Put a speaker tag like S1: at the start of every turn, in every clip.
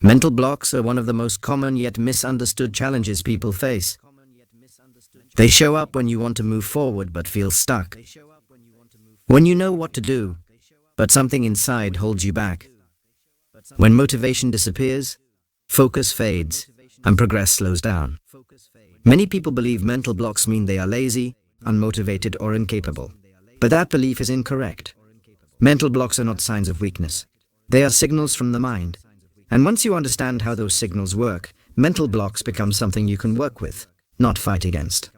S1: Mental blocks are one of the most common yet misunderstood challenges people face. They show up when you want to move forward but feel stuck. When you know what to do, but something inside holds you back. When motivation disappears, focus fades, and progress slows down. Many people believe mental blocks mean they are lazy, unmotivated, or incapable. But that belief is incorrect. Mental blocks are not signs of weakness. They are signals from the mind. And once you understand how those signals work, mental blocks become something you can work with, not fight against.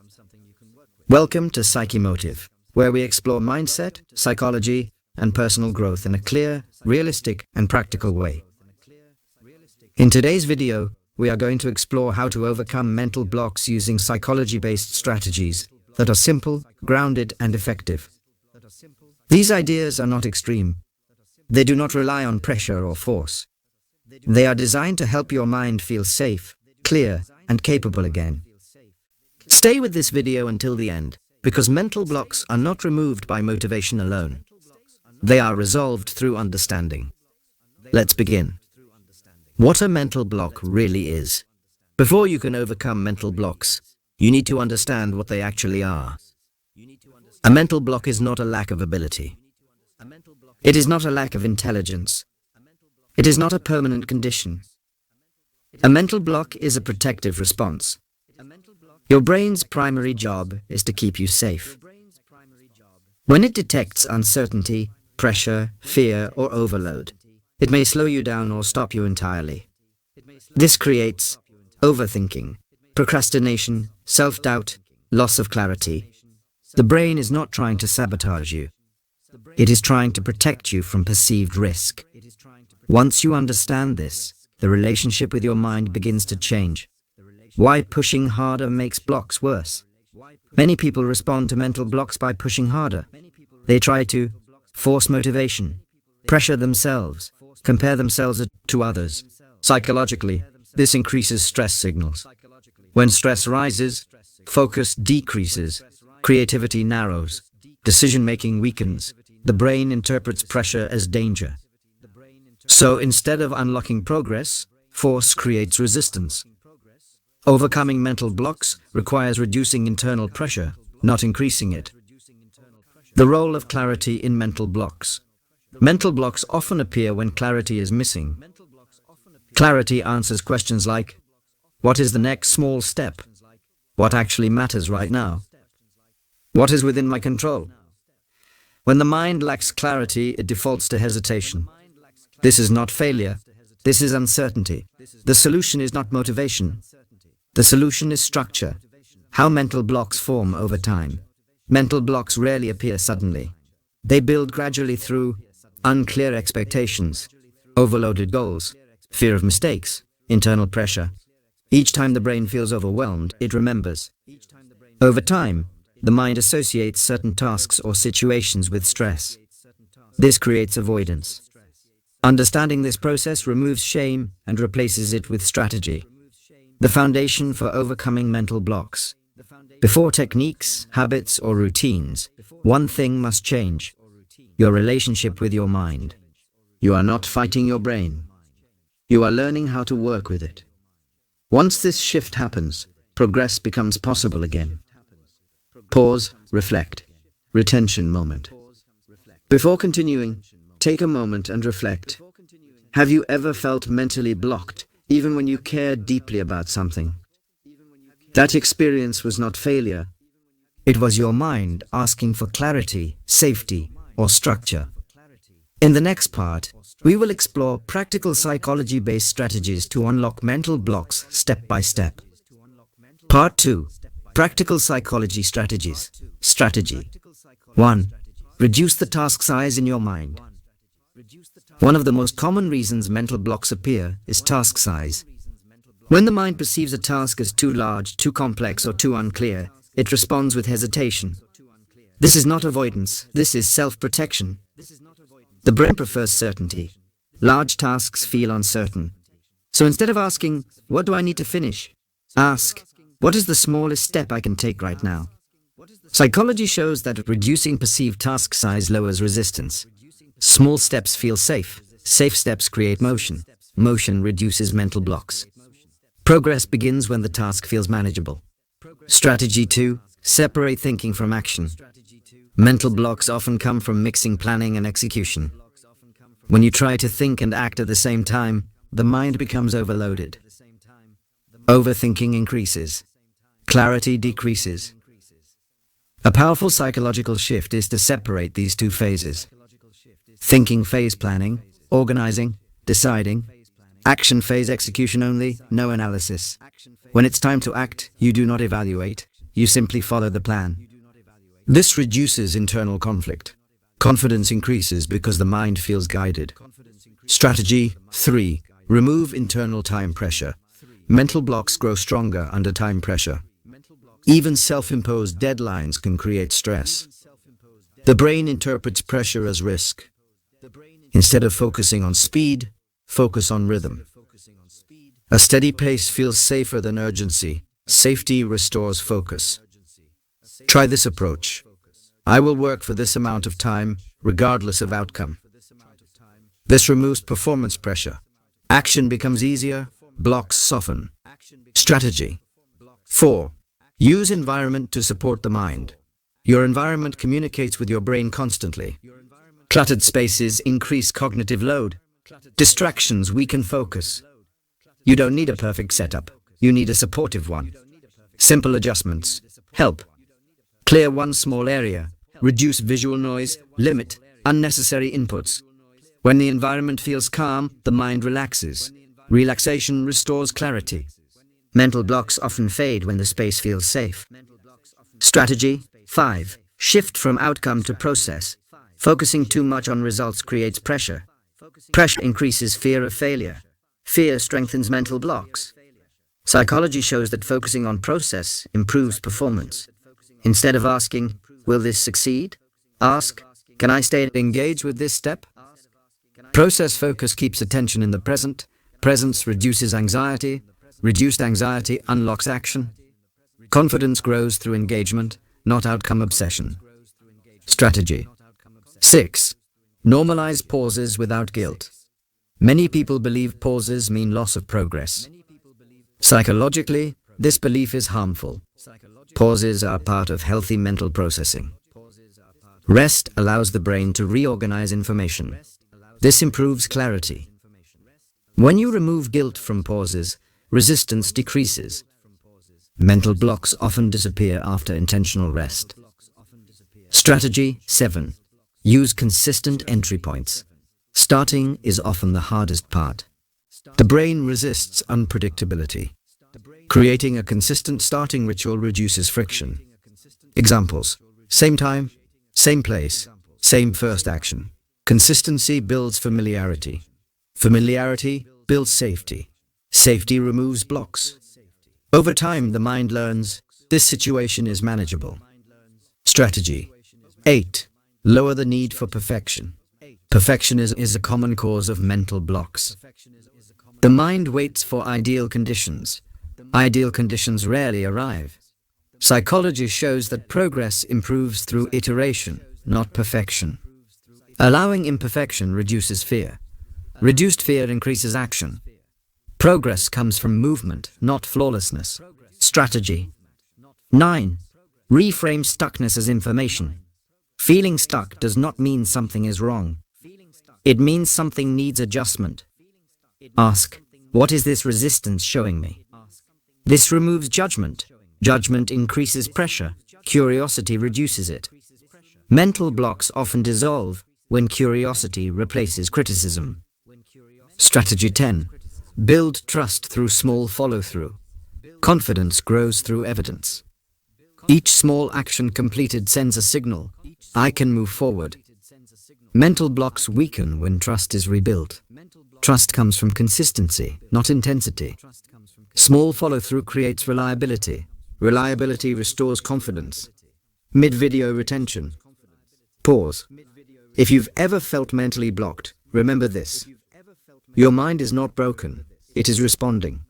S1: Welcome to Psychomotive, where we explore mindset, psychology, and personal growth in a clear, realistic, and practical way. In today's video, we are going to explore how to overcome mental blocks using psychology-based strategies that are simple, grounded, and effective. These ideas are not extreme. They do not rely on pressure or force. They are designed to help your mind feel safe, clear, and capable again. Stay with this video until the end, because mental blocks are not removed by motivation alone. They are resolved through understanding. Let's begin. What a mental block really is. Before you can overcome mental blocks, you need to understand what they actually are. A mental block is not a lack of ability. It is not a lack of intelligence. It is not a permanent condition. A mental block is a protective response. Your brain's primary job is to keep you safe. When it detects uncertainty, pressure, fear, or overload, it may slow you down or stop you entirely. This creates overthinking, procrastination, self-doubt, loss of clarity. The brain is not trying to sabotage you. It is trying to protect you from perceived risk. Once you understand this, the relationship with your mind begins to change. Why pushing harder makes blocks worse? Many people respond to mental blocks by pushing harder. They try to force motivation, pressure themselves, compare themselves to others. Psychologically, this increases stress signals. When stress rises, focus decreases, creativity narrows, decision-making weakens. The brain interprets pressure as danger. So instead of unlocking progress, force creates resistance. Overcoming mental blocks requires reducing internal pressure, not increasing it. The role of clarity in mental blocks. Mental blocks often appear when clarity is missing. Clarity answers questions like, what is the next small step? What actually matters right now? What is within my control? When the mind lacks clarity, it defaults to hesitation. This is not failure. This is uncertainty. The solution is not motivation. The solution is structure. How mental blocks form over time. Mental blocks rarely appear suddenly. They build gradually through unclear expectations, overloaded goals, fear of mistakes, internal pressure. Each time the brain feels overwhelmed, it remembers. Over time, the mind associates certain tasks or situations with stress. This creates avoidance. Understanding this process removes shame and replaces it with strategy. The foundation for overcoming mental blocks. Before techniques, habits, or routines, one thing must change: your relationship with your mind. You are not fighting your brain. You are learning how to work with it. Once this shift happens, progress becomes possible again. Pause, reflect. Retention moment. Before continuing, take a moment and reflect. Have you ever felt mentally blocked, even when you cared deeply about something? That experience was not failure. It was your mind asking for clarity, safety, or structure. In the next part, we will explore practical psychology-based strategies to unlock mental blocks step by step. Part 2. Practical psychology strategies. Strategy 1. Reduce the task size in your mind. One of the most common reasons mental blocks appear is task size. When the mind perceives a task as too large, too complex, or too unclear, it responds with hesitation. This is not avoidance, this is self-protection. The brain prefers certainty. Large tasks feel uncertain. So instead of asking, what do I need to finish? Ask, what is the smallest step I can take right now? Psychology shows that reducing perceived task size lowers resistance. Small steps feel safe. Safe steps create motion. Motion reduces mental blocks. Progress begins when the task feels manageable. Strategy 2. Separate thinking from action. Mental blocks often come from mixing planning and execution. When you try to think and act at the same time, the mind becomes overloaded. Overthinking increases. Clarity decreases. A powerful psychological shift is to separate these two phases. Thinking phase planning, organizing, deciding. Action phase execution only, no analysis. When it's time to act, you do not evaluate, you simply follow the plan. This reduces internal conflict. Confidence increases because the mind feels guided. Strategy 3. Remove internal time pressure. Mental blocks grow stronger under time pressure. Even self-imposed deadlines can create stress. The brain interprets pressure as risk. Instead of focusing on speed, focus on rhythm. A steady pace feels safer than urgency. Safety restores focus. Try this approach. I will work for this amount of time, regardless of outcome. This removes performance pressure. Action becomes easier, blocks soften. Strategy 4. Use environment to support the mind. Your environment communicates with your brain constantly. Cluttered spaces increase cognitive load. Distractions weaken focus. You don't need a perfect setup. You need a supportive one. Simple adjustments help. Clear one small area. Reduce visual noise. Limit unnecessary inputs. When the environment feels calm, the mind relaxes. Relaxation restores clarity. Mental blocks often fade when the space feels safe. Strategy 5. Shift from outcome to process. Focusing too much on results creates pressure. Pressure increases fear of failure. Fear strengthens mental blocks. Psychology shows that focusing on process improves performance. Instead of asking, will this succeed? Ask, can I stay engaged with this step? Process focus keeps attention in the present. Presence reduces anxiety. Reduced anxiety unlocks action. Confidence grows through engagement, not outcome obsession. Strategy 6. Normalize pauses without guilt. Many people believe pauses mean loss of progress. Psychologically, this belief is harmful. Pauses are part of healthy mental processing. Rest allows the brain to reorganize information. This improves clarity. When you remove guilt from pauses, resistance decreases. Mental blocks often disappear after intentional rest. Strategy 7. Use consistent entry points. Starting is often the hardest part. The brain resists unpredictability. Creating a consistent starting ritual reduces friction. Examples: same time, same place, same first action. Consistency builds familiarity. Familiarity builds safety. Safety removes blocks. Over time, the mind learns, this situation is manageable. Strategy 8. Lower the need for perfection. Perfectionism is a common cause of mental blocks. The mind waits for ideal conditions. Ideal conditions rarely arrive. Psychology shows that progress improves through iteration, not perfection. Allowing imperfection reduces fear. Reduced fear increases action. Progress comes from movement, not flawlessness. Strategy 9. Reframe stuckness as information. Feeling stuck does not mean something is wrong. It means something needs adjustment. Ask, what is this resistance showing me? This removes judgment. Judgment increases pressure. Curiosity reduces it. Mental blocks often dissolve when curiosity replaces criticism. Strategy 10. Build trust through small follow-through. Confidence grows through evidence. Each small action completed sends a signal. I can move forward. Mental blocks weaken when trust is rebuilt. Trust comes from consistency, not intensity. Small follow-through creates reliability. Reliability restores confidence. Mid-video retention. Pause. If you've ever felt mentally blocked, remember this. Your mind is not broken, it is responding.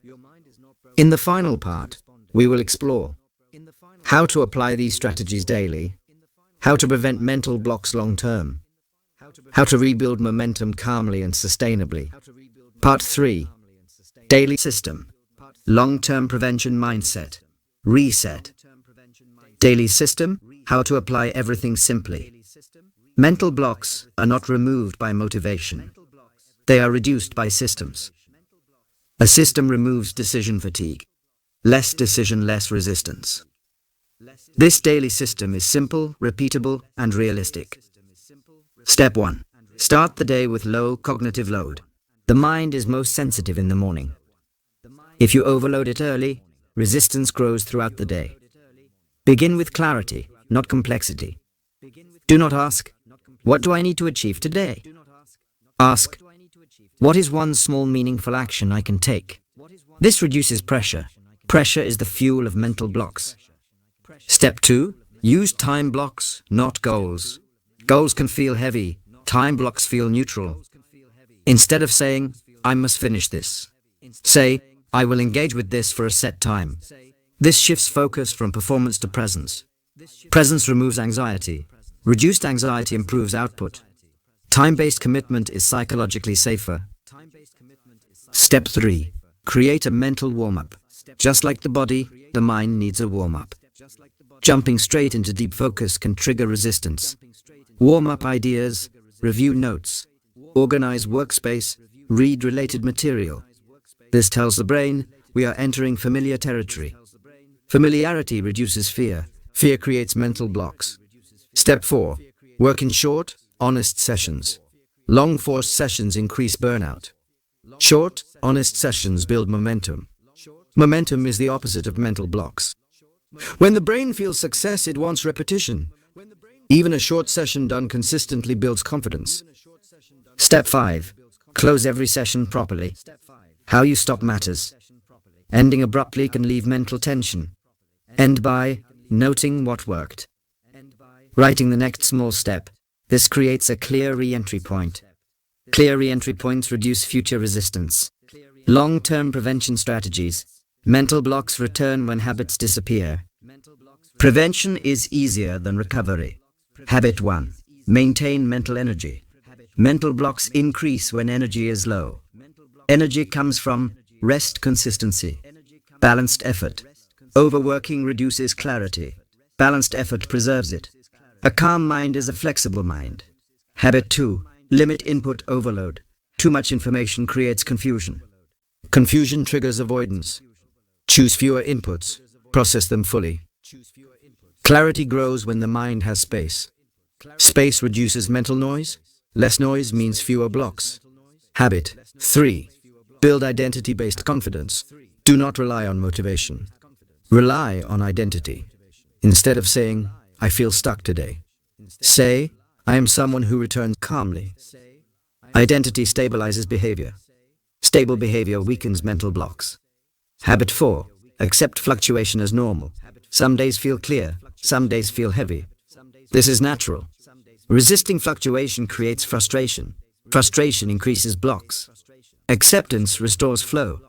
S1: In the final part, we will explore how to apply these strategies daily, how to prevent mental blocks long-term, how to rebuild momentum calmly and sustainably, Part 3. Daily System. Long-term prevention mindset. Reset. Daily system, how to apply everything simply. Mental blocks are not removed by motivation. They are reduced by systems. A system removes decision fatigue. Less decision, less resistance. This daily system is simple, repeatable, and realistic. Step 1. Start the day with low cognitive load. The mind is most sensitive in the morning. If you overload it early, resistance grows throughout the day. Begin with clarity, not complexity. Do not ask, "What do I need to achieve today?" Ask, "What is one small meaningful action I can take?" This reduces pressure. Pressure is the fuel of mental blocks. Step 2. Use time blocks, not goals. Goals can feel heavy. Time blocks feel neutral. Instead of saying, "I must finish this," say, "I will engage with this for a set time." This shifts focus from performance to presence. Presence removes anxiety. Reduced anxiety improves output. Time-based commitment is psychologically safer. Step 3. Create a mental warm-up. Just like the body, the mind needs a warm-up. Jumping straight into deep focus can trigger resistance. Warm up ideas, review notes, organize workspace, read related material. This tells the brain we are entering familiar territory. Familiarity reduces fear. Fear creates mental blocks. Step 4. Work in short, honest sessions. Long forced sessions increase burnout. Short, honest sessions build momentum. Momentum is the opposite of mental blocks. When the brain feels success, it wants repetition. Even a short session done consistently builds confidence. Step 5. Close every session properly. How you stop matters. Ending abruptly can leave mental tension. End by noting what worked. Writing the next small step. This creates a clear re-entry point. Clear re-entry points reduce future resistance. Long-term prevention strategies. Mental blocks return when habits disappear. Prevention is easier than recovery. Habit 1. Maintain mental energy. Mental blocks increase when energy is low. Energy comes from rest, consistency, balanced effort. Overworking reduces clarity. Balanced effort preserves it. A calm mind is a flexible mind. Habit 2. Limit input overload. Too much information creates confusion. Confusion triggers avoidance. Choose fewer inputs. Process them fully. Clarity grows when the mind has space. Space reduces mental noise. Less noise means fewer blocks. Habit 3. Build identity-based confidence. Do not rely on motivation. Rely on identity. Instead of saying, "I feel stuck today," say, "I am someone who returns calmly." Identity stabilizes behavior. Stable behavior weakens mental blocks. Habit 4. Accept fluctuation as normal. Some days feel clear, some days feel heavy. This is natural. Resisting fluctuation creates frustration. Frustration increases blocks. Acceptance restores flow.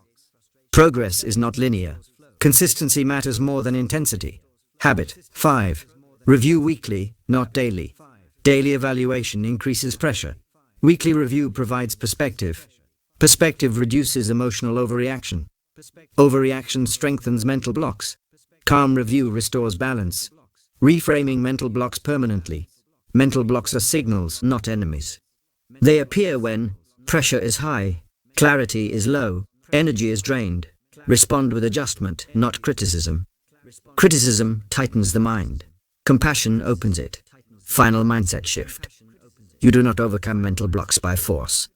S1: Progress is not linear. Consistency matters more than intensity. Habit 5. Review weekly, not daily. Daily evaluation increases pressure. Weekly review provides perspective. Perspective reduces emotional overreaction. Overreaction strengthens mental blocks. Calm review restores balance. Reframing mental blocks permanently. Mental blocks are signals, not enemies. They appear when pressure is high, clarity is low, energy is drained. Respond with adjustment, not criticism. Criticism tightens the mind. Compassion opens it. Final mindset shift. You do not overcome mental blocks by force.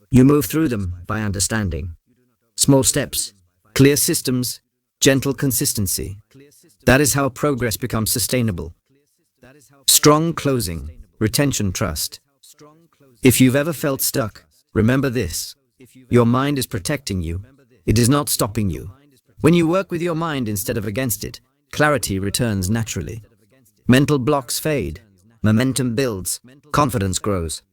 S1: You move through them by understanding. Small steps, clear systems, gentle consistency. That is how progress becomes sustainable. Strong closing, retention trust. If you've ever felt stuck, remember this. Your mind is protecting you. It is not stopping you. When you work with your mind instead of against it, clarity returns naturally. Mental blocks fade. Momentum builds. Confidence grows.